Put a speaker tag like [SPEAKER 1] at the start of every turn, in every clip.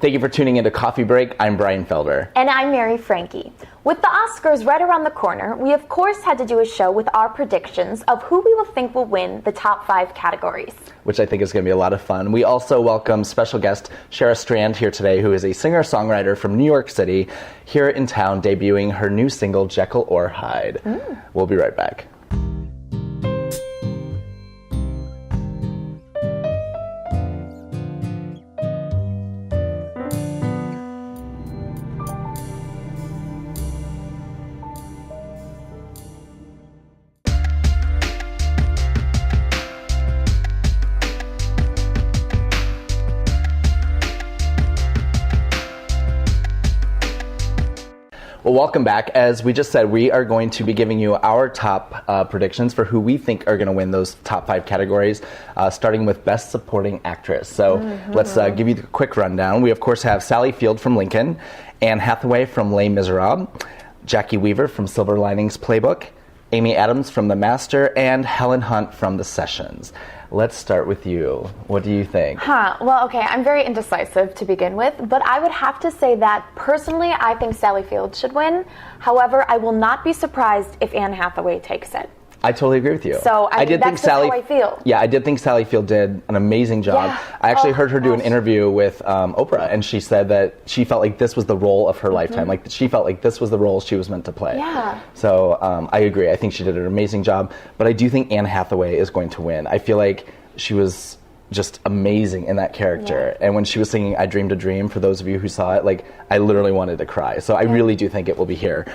[SPEAKER 1] Thank you for tuning into Coffee Break. I'm Brian Felder.
[SPEAKER 2] And I'm Mary Franke. With the Oscars right around the corner, we of course had to do a show with our predictions of who we will think will win the top 5 categories.
[SPEAKER 1] Which I think is going to be a lot of fun. We also welcome special guest Shara Strand here today, who is a singer-songwriter from New York City, here in town debuting her new single, Jekyll or Hyde. We'll be right back. Well, welcome back. As we just said, we are going to be giving you our top predictions for who we think are going to win those top 5 categories, starting with Best Supporting Actress. So let's give you the quick rundown. We, of course, have Sally Field from Lincoln, Anne Hathaway from Les Miserables, Jackie Weaver from Silver Linings Playbook, Amy Adams from The Master, and Helen Hunt from The Sessions. Let's start with you. What do you think?
[SPEAKER 2] Well, okay, I'm very indecisive to begin with, but I would have to say that personally I think Sally Field should win. However, I will not be surprised if Anne Hathaway takes it.
[SPEAKER 1] I totally agree with you.
[SPEAKER 2] So I did think Sally, how I feel.
[SPEAKER 1] Yeah, I did think Sally Field did an amazing job. Yeah. I actually heard her do an interview with Oprah, and she said that she felt like this was the role of her lifetime. Like she felt like this was the role she was meant to play.
[SPEAKER 2] Yeah.
[SPEAKER 1] So I agree. I think she did an amazing job. But I do think Anne Hathaway is going to win. I feel like she was just amazing in that character. And when she was singing I Dreamed a Dream, for those of you who saw it, like I literally wanted to cry. So I really do think it will be here.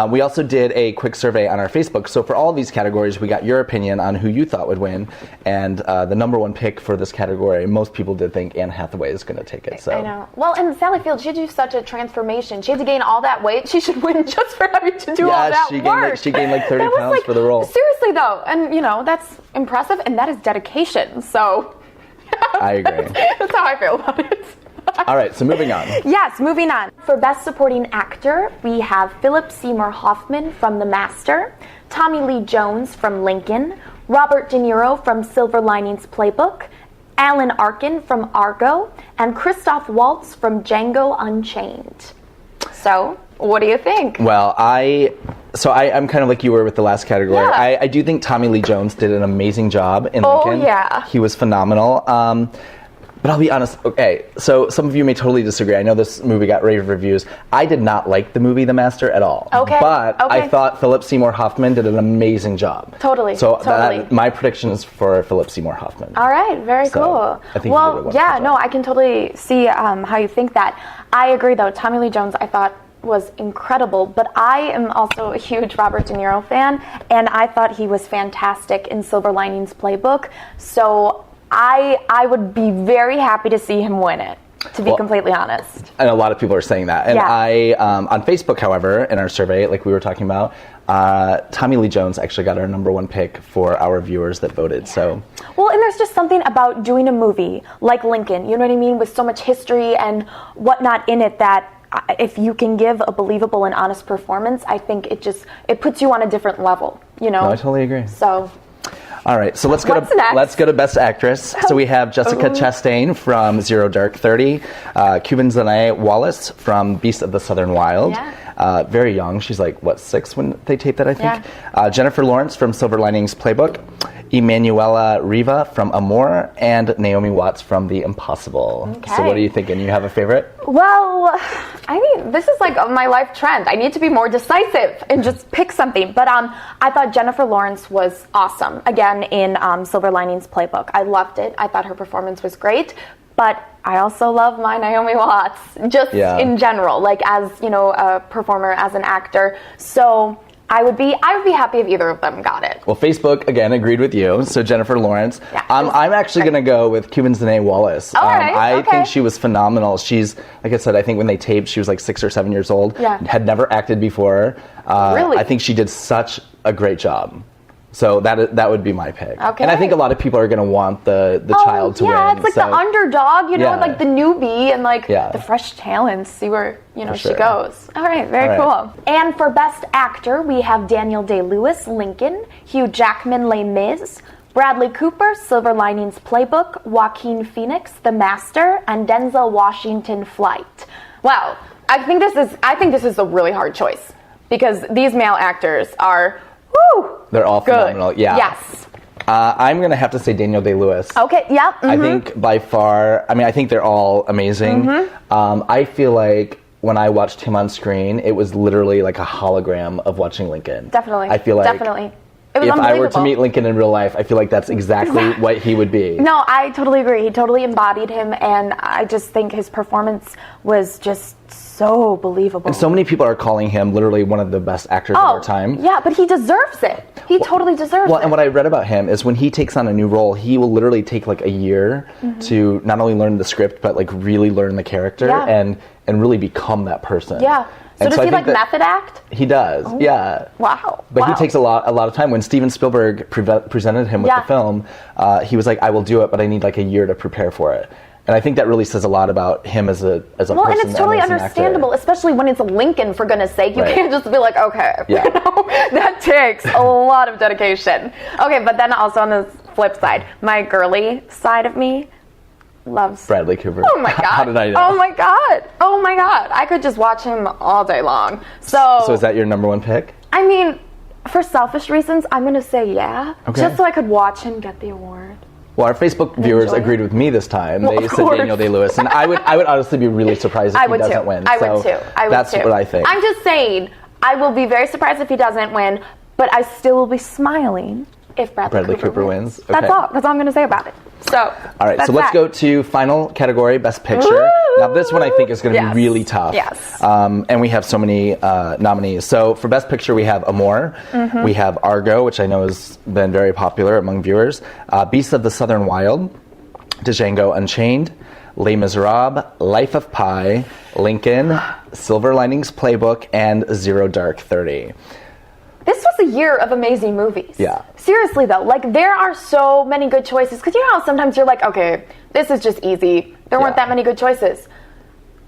[SPEAKER 1] We also did a quick survey on our Facebook. So for all of these categories, we got your opinion on who you thought would win. And the number one pick for this category, most people did think Anne Hathaway is going to take it. So
[SPEAKER 2] I know. Well, and Sally Field, she did such a transformation. She had to gain all that weight. She should win just for having to do all that work.
[SPEAKER 1] She gained like 30 pounds for the role.
[SPEAKER 2] Seriously though, and you know, that's impressive and that is dedication. So
[SPEAKER 1] I agree.
[SPEAKER 2] That's how I feel about it.
[SPEAKER 1] All right, so moving on.
[SPEAKER 2] Yes, moving on. For Best Supporting Actor, we have Philip Seymour Hoffman from The Master, Tommy Lee Jones from Lincoln, Robert De Niro from Silver Linings Playbook, Alan Arkin from Argo, and Christoph Waltz from Django Unchained. So, what do you think?
[SPEAKER 1] Well, I'm kind of like you were with the last category. Yeah. I do think Tommy Lee Jones did an amazing job in Lincoln.
[SPEAKER 2] Oh, yeah.
[SPEAKER 1] He was phenomenal. But I'll be honest, okay, so some of you may totally disagree. I know this movie got rave reviews. I did not like the movie The Master at all.
[SPEAKER 2] Okay.
[SPEAKER 1] But I thought Philip Seymour Hoffman did an amazing job.
[SPEAKER 2] Totally.
[SPEAKER 1] So my prediction is for Philip Seymour Hoffman.
[SPEAKER 2] All right, very cool.
[SPEAKER 1] I think
[SPEAKER 2] I can totally see how you think that. I agree, though. Tommy Lee Jones, I thought, was incredible, but I am also a huge Robert De Niro fan, and I thought he was fantastic in Silver Linings Playbook, so I would be very happy to see him win it, to be completely honest.
[SPEAKER 1] And a lot of people are saying that. And I, on Facebook, however, in our survey, like we were talking about, Tommy Lee Jones actually got our number one pick for our viewers that voted. So,
[SPEAKER 2] well, and there's just something about doing a movie like Lincoln, you know what I mean, with so much history and whatnot in it that if you can give a believable and honest performance, I think it puts you on a different level, you know?
[SPEAKER 1] No, I totally agree.
[SPEAKER 2] So,
[SPEAKER 1] all right, so let's go to Best Actress. So we have Jessica Chastain from Zero Dark 30, Quvenzhané Wallis from Beast of the Southern Wild. Yeah. Very young. She's like, 6 when they taped that, I think. Yeah. Jennifer Lawrence from Silver Linings Playbook, Emanuela Riva from Amour, and Naomi Watts from The Impossible. Okay. So what are you thinking? You have a favorite?
[SPEAKER 2] Well, I mean, this is like my life trend. I need to be more decisive and just pick something. But I thought Jennifer Lawrence was awesome, again, in Silver Linings Playbook. I loved it. I thought her performance was great. But I also love my Naomi Watts, just in general, like as, you know, a performer, as an actor. So I would be happy if either of them got it.
[SPEAKER 1] Well, Facebook, again, agreed with you. So Jennifer Lawrence. Yeah, I'm actually going to go with Quvenzhané Wallis. I think she was phenomenal. She's, like I said, I think when they taped, she was like 6 or 7 years old. Yeah. Had never acted before.
[SPEAKER 2] Really?
[SPEAKER 1] I think she did such a great job. So that would be my pick. Okay. And I think a lot of people are going to want the child to win.
[SPEAKER 2] Yeah, it's like the underdog, you know, like the newbie and like the fresh talents. See where, you know, she goes. All right, very cool. And for Best Actor, we have Daniel Day-Lewis, Lincoln, Hugh Jackman, Les Mis, Bradley Cooper, Silver Linings Playbook, Joaquin Phoenix, The Master, and Denzel Washington, Flight. Wow, I think this is a really hard choice because these male actors are, whoo,
[SPEAKER 1] they're all
[SPEAKER 2] good.
[SPEAKER 1] phenomenal. Yeah.
[SPEAKER 2] Yes.
[SPEAKER 1] I'm gonna have to say Daniel Day-Lewis.
[SPEAKER 2] Okay. Yeah. Mm-hmm.
[SPEAKER 1] I think by far. I mean, I think they're all amazing.
[SPEAKER 2] Mm-hmm.
[SPEAKER 1] I feel like when I watched him on screen, it was literally like a hologram of watching Lincoln.
[SPEAKER 2] Definitely.
[SPEAKER 1] I feel like
[SPEAKER 2] definitely. It was
[SPEAKER 1] if I were to
[SPEAKER 2] unbelievable.
[SPEAKER 1] meet Lincoln in real life, I feel like that's exactly what he would be.
[SPEAKER 2] No, I totally agree. He totally embodied him, and I just think his performance was just so believable.
[SPEAKER 1] And so many people are calling him literally one of the best actors of our time.
[SPEAKER 2] Yeah, but he deserves it. He totally deserves it.
[SPEAKER 1] Well, and what I read about him is when he takes on a new role, he will literally take like a year to not only learn the script, but like really learn the character and really become that person.
[SPEAKER 2] Yeah. So does he like method act?
[SPEAKER 1] He does, yeah.
[SPEAKER 2] Wow.
[SPEAKER 1] But he takes a lot of time. When Steven Spielberg presented him with the film, he was like, "I will do it, but I need like a year to prepare for it." And I think that really says a lot about him as a person.
[SPEAKER 2] Well, and it's totally
[SPEAKER 1] as an
[SPEAKER 2] understandable,
[SPEAKER 1] actor.
[SPEAKER 2] especially when it's Lincoln, for goodness sake. You can't just be like, okay.
[SPEAKER 1] Yeah.
[SPEAKER 2] You know? That takes a lot of dedication. Okay, but then also on the flip side, my girly side of me loves
[SPEAKER 1] Bradley Cooper.
[SPEAKER 2] Oh my god.
[SPEAKER 1] How did I know?
[SPEAKER 2] Oh my god. Oh my god. I could just watch him all day long. So
[SPEAKER 1] is that your number one pick?
[SPEAKER 2] I mean, for selfish reasons, I'm gonna say yeah.
[SPEAKER 1] Okay.
[SPEAKER 2] Just so I could watch him get the award.
[SPEAKER 1] Well, our Facebook viewers agreed with me this time. They said Daniel Day-Lewis, and I would honestly be really surprised if he doesn't win.
[SPEAKER 2] I would too.
[SPEAKER 1] That's what I think.
[SPEAKER 2] I'm just saying, I will be very surprised if he doesn't win, but I still will be smiling if Bradley Cooper wins.
[SPEAKER 1] Okay.
[SPEAKER 2] That's all. That's all I'm going to say about it. So,
[SPEAKER 1] all right, so let's go to final category, Best Picture.
[SPEAKER 2] Woo!
[SPEAKER 1] Now, this one I think is going to be really tough.
[SPEAKER 2] Yes.
[SPEAKER 1] And we have so many nominees. So for Best Picture, we have Amour. We have Argo, which I know has been very popular among viewers. Beasts of the Southern Wild, Django Unchained, Les Miserables, Life of Pi, Lincoln, Silver Linings Playbook, and Zero Dark 30.
[SPEAKER 2] This was a year of amazing movies.
[SPEAKER 1] Yeah.
[SPEAKER 2] Seriously, though, like, there are so many good choices. Because you know how sometimes you're like, okay, this is just easy. There weren't that many good choices.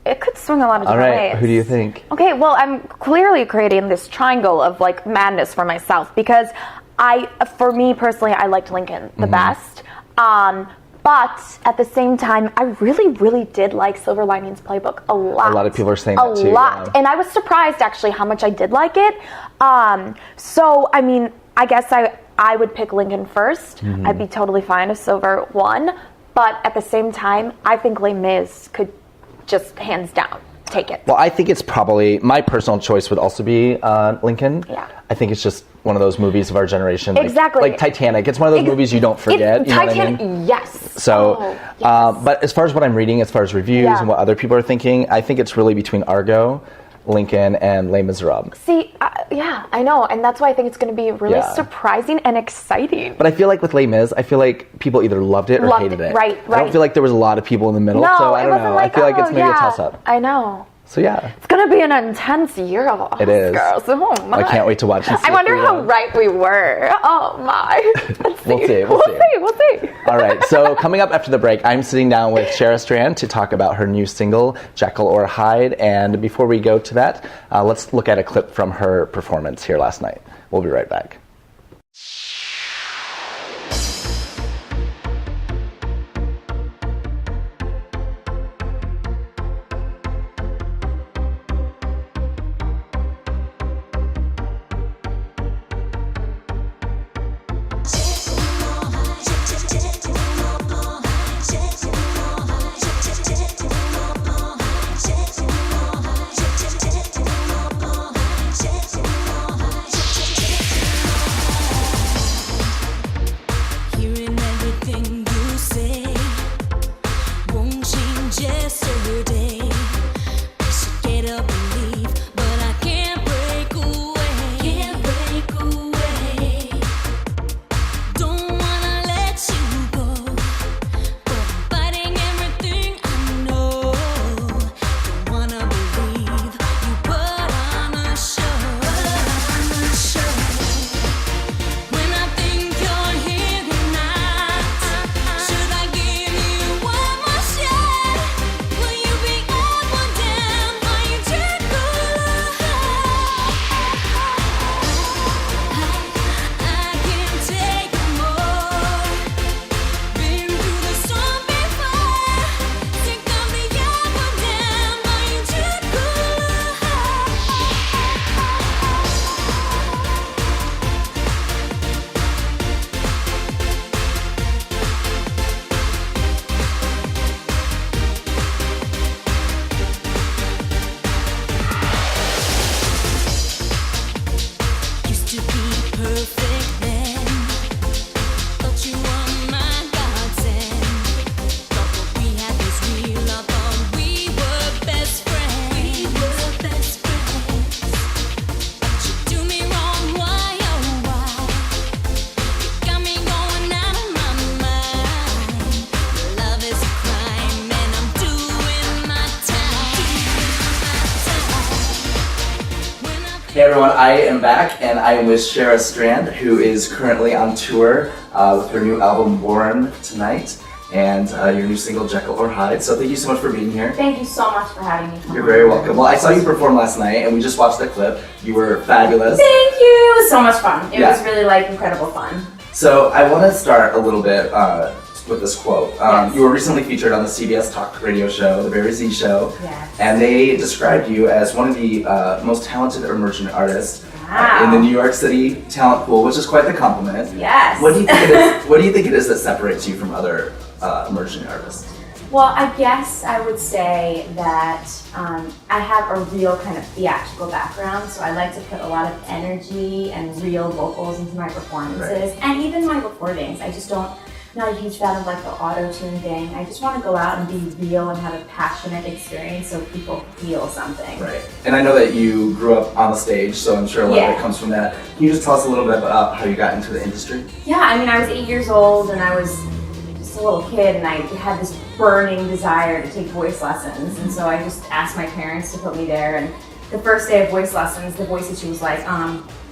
[SPEAKER 2] It could swing a lot of different ways.
[SPEAKER 1] Who do you think?
[SPEAKER 2] Okay, well, I'm clearly creating this triangle of, like, madness for myself. Because for me personally, I liked Lincoln the best. But at the same time, I really, really did like Silver Linings Playbook a lot.
[SPEAKER 1] A lot of people are saying that too.
[SPEAKER 2] A lot. Yeah. And I was surprised, actually, how much I did like it. So, I mean, I guess I would pick Lincoln first. I'd be totally fine if Silver won. But at the same time, I think Les Mis could just hands down take it.
[SPEAKER 1] Well, I think it's probably, my personal choice would also be Lincoln.
[SPEAKER 2] Yeah.
[SPEAKER 1] I think it's just one of those movies of our generation.
[SPEAKER 2] Exactly.
[SPEAKER 1] Like Titanic. It's one of those movies you don't forget. You know
[SPEAKER 2] Titanic,
[SPEAKER 1] what I mean?
[SPEAKER 2] yes.
[SPEAKER 1] So,
[SPEAKER 2] yes.
[SPEAKER 1] But as far as what I'm reading, as far as reviews and what other people are thinking, I think it's really between Argo, Lincoln, and Les Miserables.
[SPEAKER 2] See, yeah, I know, and that's why I think it's going to be really surprising and exciting.
[SPEAKER 1] But I feel like with Les Mis, I feel like people either loved it or hated it.
[SPEAKER 2] Right.
[SPEAKER 1] I don't feel like there was a lot of people in the middle,
[SPEAKER 2] No,
[SPEAKER 1] so I don't know.
[SPEAKER 2] Like,
[SPEAKER 1] I feel like it's maybe a toss-up.
[SPEAKER 2] I know.
[SPEAKER 1] So yeah.
[SPEAKER 2] It's going to be an intense year of Oscars.
[SPEAKER 1] It is.
[SPEAKER 2] Oh my.
[SPEAKER 1] I can't wait to watch and see.
[SPEAKER 2] I wonder how right we were. Oh my.
[SPEAKER 1] We'll see.
[SPEAKER 2] We'll see.
[SPEAKER 1] All right. So coming up after the break, I'm sitting down with Shara Strand to talk about her new single, Jekyll or Hyde. And before we go to that, let's look at a clip from her performance here last night. We'll be right back.
[SPEAKER 3] Will you be
[SPEAKER 1] Hey everyone, I am back and I am with Shara Strand, who is currently on tour with her new album Born tonight and your new single Jekyll or Hyde. So thank you so much for being here.
[SPEAKER 2] Thank you so much for having me.
[SPEAKER 1] You're very welcome. Well, I saw you perform last night and we just watched the clip. You were fabulous.
[SPEAKER 2] Thank you. It was so much fun. It was really like incredible fun.
[SPEAKER 1] So I want to start a little bit with this quote.
[SPEAKER 2] Yes.
[SPEAKER 1] You were recently featured on the CBS talk radio show, The Barry Z Show,
[SPEAKER 2] Yes.
[SPEAKER 1] and they described you as one of the most talented emerging artists
[SPEAKER 2] Wow.
[SPEAKER 1] in the New York City talent pool, which is quite the compliment.
[SPEAKER 2] Yes.
[SPEAKER 1] What do you think it is? What do you think it is that separates you from other emerging artists?
[SPEAKER 2] Well, I guess I would say that I have a real kind of theatrical background, so I like to put a lot of energy and real vocals into my performances, and even my recordings. I just don't. I'm not a huge fan of like the auto-tune thing. I just want to go out and be real and have a passionate experience so people feel something.
[SPEAKER 1] Right. And I know that you grew up on the stage, so I'm sure a lot of it comes from that. Can you just tell us a little bit about how you got into the industry?
[SPEAKER 2] Yeah, I mean, I was 8 years old and I was just a little kid and I had this burning desire to take voice lessons. And so I just asked my parents to put me there. And the first day of voice lessons, the voice teacher was like,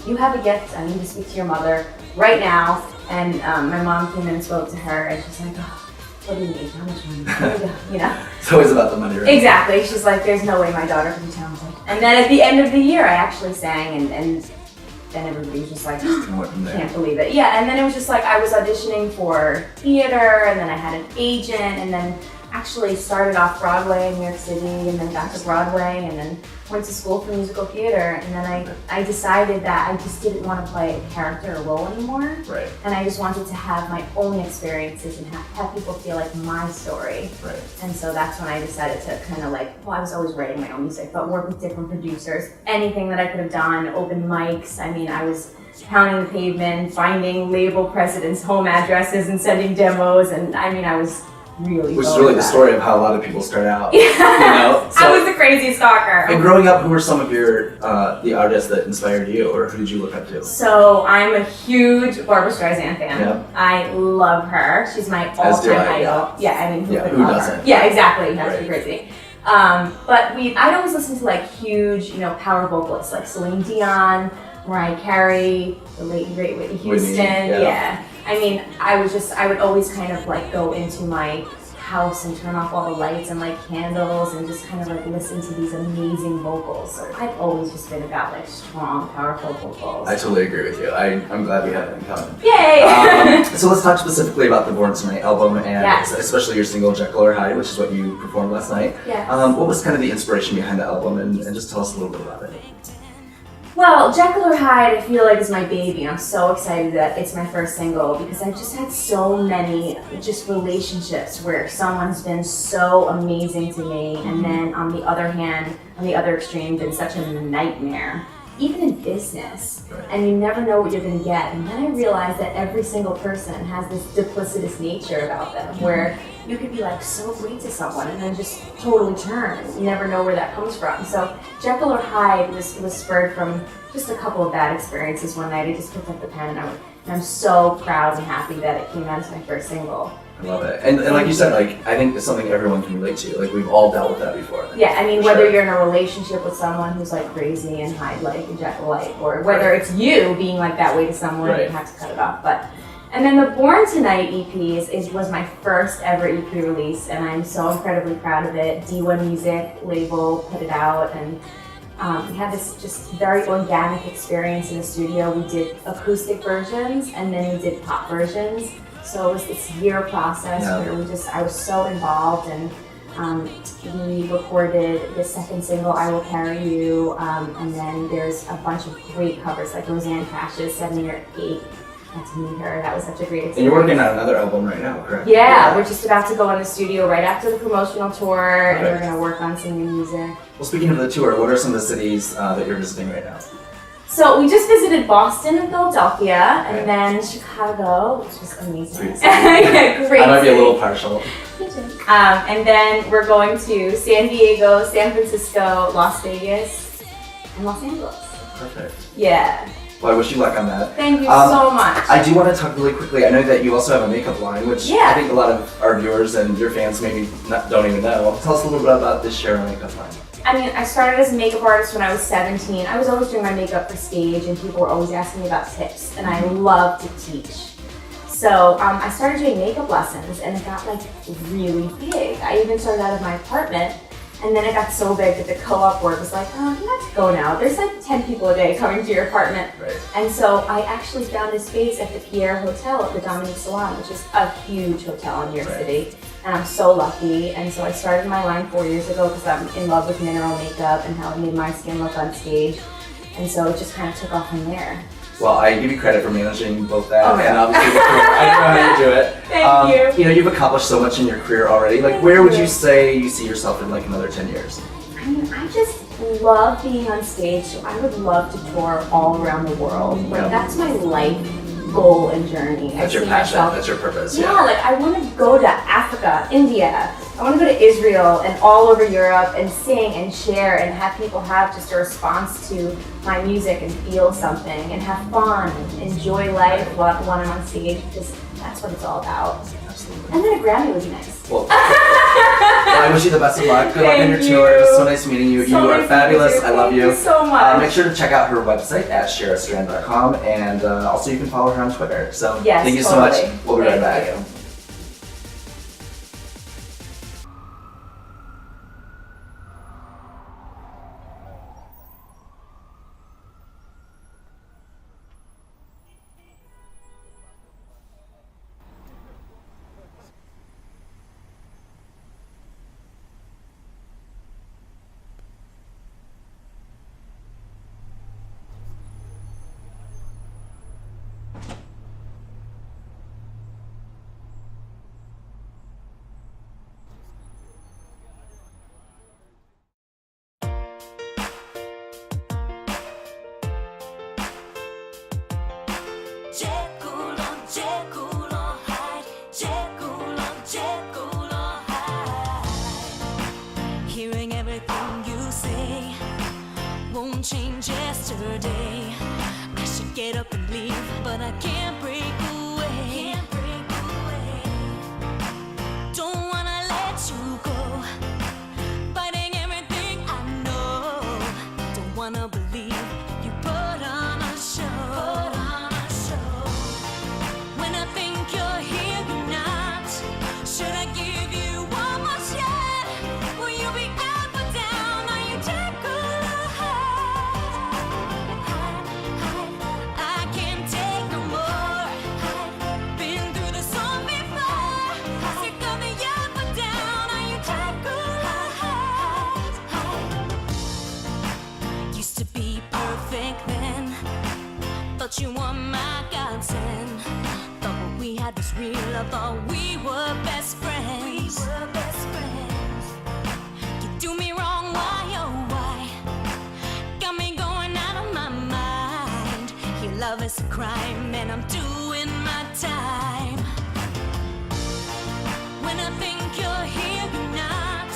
[SPEAKER 2] you have a gift, I need to speak to your mother right now. And my mom came in and spoke to her, and she's like, oh, what do you need? How much money? You know?
[SPEAKER 1] It's always about the money, right?
[SPEAKER 2] Exactly. She's like, there's no way my daughter can be talented. And then at the end of the year, I actually sang, and then everybody was just like, can't believe it. Yeah, and then it was just like, I was auditioning for theater, and then I had an agent, and then actually started off Broadway in New York City, and then got to Broadway, and then went to school for musical theater, and then I decided that I just didn't want to play a character or role anymore.
[SPEAKER 1] Right.
[SPEAKER 2] And I just wanted to have my own experiences and have people feel like my story.
[SPEAKER 1] Right.
[SPEAKER 2] And so that's when I decided to kind of like, well, I was always writing my own music, but work with different producers, anything that I could have done, open mics. I mean, I was pounding the pavement, finding label presidents' home addresses and sending demos, and I mean, I was really
[SPEAKER 1] Which is really the story of how a lot of people start out.
[SPEAKER 2] Yeah.
[SPEAKER 1] You know? So,
[SPEAKER 2] I was the crazy stalker.
[SPEAKER 1] And growing up, who were some of your the artists that inspired you, or who did you look up to?
[SPEAKER 2] So I'm a huge Barbra Streisand fan.
[SPEAKER 1] Yeah.
[SPEAKER 2] I love her. She's my all-time idol. Yeah, I mean, who could
[SPEAKER 1] who
[SPEAKER 2] love
[SPEAKER 1] doesn't?
[SPEAKER 2] her? Yeah, exactly. That's the crazy. But I'd always listen to like huge, power vocalists like Celine Dion, Mariah Carey, the late and great Whitney Houston. Yeah. I mean, I would always kind of like go into my house and turn off all the lights and light candles and just kind of like listen to these amazing vocals. So I've always just been about like strong, powerful vocals.
[SPEAKER 1] I totally agree with you. I'm glad we have it in common.
[SPEAKER 2] Yay!
[SPEAKER 1] So let's talk specifically about the Born Tonight album and especially your single Jekyll or Hyde, which is what you performed last night.
[SPEAKER 2] Yes.
[SPEAKER 1] What was kind of the inspiration behind the album, and just tell us a little bit about it.
[SPEAKER 2] Well, Jekyll or Hyde, I feel like is my baby. I'm so excited that it's my first single because I've just had so many just relationships where someone's been so amazing to me, and then on the other hand, on the other extreme, been such a nightmare. Even in business, and you never know what you're going to get. And then I realized that every single person has this duplicitous nature about them, where you could be like so great to someone and then just totally turn. You never know where that comes from. So Jekyll or Hyde was spurred from just a couple of bad experiences one night. I just picked up the pen and I'm so proud and happy that it came out as my first single.
[SPEAKER 1] I love it. And like you said, like I think it's something everyone can relate to. Like we've all dealt with that before.
[SPEAKER 2] Yeah, I mean, whether you're in a relationship with someone who's like crazy and Hyde-like and Jekyll-like, or whether it's you being like that way to someone, you have to cut it off. And then the Born Tonight EP was my first ever EP release, and I'm so incredibly proud of it. D1 Music label put it out, and we had this just very organic experience in the studio. We did acoustic versions, and then we did pop versions. So it was this year process where I was so involved, and we recorded the second single, I Will Carry You, and then there's a bunch of great covers like Roseanne Cash's 7 Year 8. Got to meet her. That was such a great experience.
[SPEAKER 1] And you're working on another album right now, correct?
[SPEAKER 2] Yeah, we're just about to go in the studio right after the promotional tour, and we're going to work on some new music.
[SPEAKER 1] Well, speaking of the tour, what are some of the cities that you're visiting right now?
[SPEAKER 2] So we just visited Boston and Philadelphia, and then Chicago, which was amazing. Yeah, great.
[SPEAKER 1] I might be a little partial.
[SPEAKER 2] And then we're going to San Diego, San Francisco, Las Vegas, and Los Angeles.
[SPEAKER 1] Perfect.
[SPEAKER 2] Yeah.
[SPEAKER 1] Well, I wish you luck on that.
[SPEAKER 3] Thank you so much.
[SPEAKER 1] I do want to talk really quickly. I know that you also have a makeup line, which I think a lot of our viewers and your fans maybe don't even know. Tell us a little bit about this Shara makeup line.
[SPEAKER 3] I mean, I started as a makeup artist when I was 17. I was always doing my makeup for stage, and people were always asking me about tips, and I love to teach. So I started doing makeup lessons, and it got like really big. I even started out of my apartment, and then it got so big that the co-op board was like, oh, you have to go now. There's like 10 people a day coming to your apartment.
[SPEAKER 1] Right.
[SPEAKER 3] And so I actually found a space at the Pierre Hotel at the Dominique Salon, which is a huge hotel in New York City. And I'm so lucky. And so I started my line 4 years ago because I'm in love with mineral makeup and how it made my skin look on stage. And so it just kind of took off from there.
[SPEAKER 1] Well, I give you credit for managing both that
[SPEAKER 3] Oh,
[SPEAKER 1] and obviously the career. I don't know how you do it.
[SPEAKER 3] Thank you.
[SPEAKER 1] You know, you've accomplished so much in your career already. Like, where would you say you see yourself in like another 10 years?
[SPEAKER 3] I mean, I just love being on stage, so I would love to tour all around the world. Like, that's my life goal and journey.
[SPEAKER 1] That's your passion, that's your purpose.
[SPEAKER 3] Yeah, like I want to go to Africa, India. I want to go to Israel and all over Europe and sing and share and have people have just a response to my music and feel something and have fun and enjoy life while I'm on stage, because that's what it's all about.
[SPEAKER 1] Absolutely.
[SPEAKER 3] And then a Grammy would be nice.
[SPEAKER 1] Well, I wish you the best of luck. Good luck on your tour. It was so nice meeting you. You are fabulous. I love you.
[SPEAKER 3] Thank you so much.
[SPEAKER 1] Make sure to check out her website at sharastrand.com, and also you can follow her on Twitter. So
[SPEAKER 3] Yes,
[SPEAKER 1] thank you so
[SPEAKER 3] totally.
[SPEAKER 1] much. We'll be right back.
[SPEAKER 3] Thank you.
[SPEAKER 4] Hearing everything you say won't change yesterday. I should get up and leave, but I can't break away. Don't wanna let you go, fighting everything I know. Don't wanna believe you put on a show. When I think you're here, you're not. Should I give you one more shot? Will you be up or down? Are you Jekyll or Hyde? I can't take no more. Been through the storm before. Sick of the up or down. Are you Jekyll or Hyde? Used to be perfect then. Thought you were my godsend. Thought what we had was real. I thought we were best friends. You do me wrong, why oh why? Got me going out of my mind. Your love is a crime, and I'm doing my time. When I think you're here, you're not.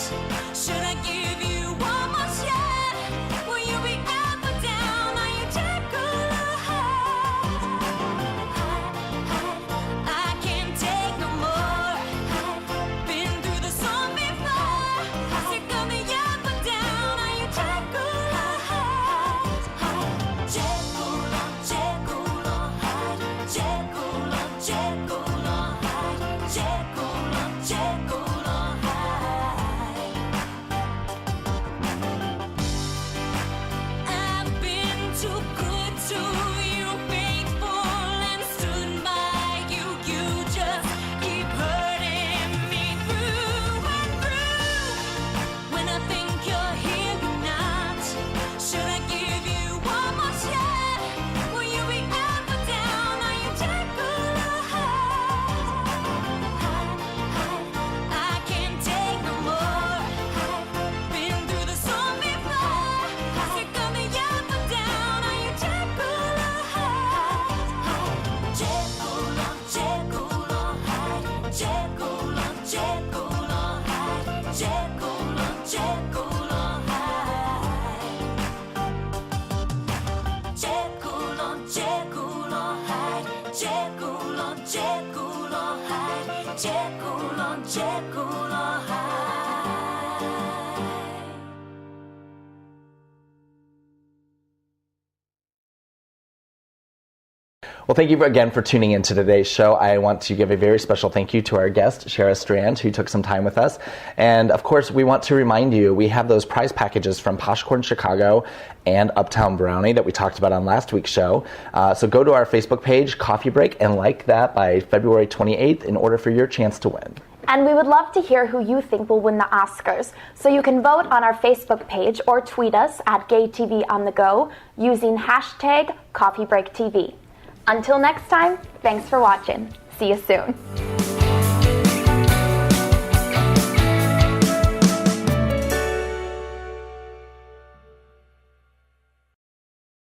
[SPEAKER 4] Should I give you one more shot? Will you be up or down? Are you Jekyll or Hyde? I can't take no more. Been through the storm before. Sick of the up or down. Are you Jekyll or Hyde? Jekyll or Hyde? Jekyll or Jekyll?
[SPEAKER 1] Well, thank you again for tuning in to today's show. I want to give a very special thank you to our guest, Shara Strand, who took some time with us. And of course, we want to remind you, we have those prize packages from Poshcorn Chicago and Uptown Brownie that we talked about on last week's show. So go to our Facebook page, Coffee Break, and like that by February 28th in order for your chance to win.
[SPEAKER 2] And we would love to hear who you think will win the Oscars. So you can vote on our Facebook page or tweet us at GayTVOnTheGo using hashtag CoffeeBreakTV. Until next time, thanks for watching. See you soon.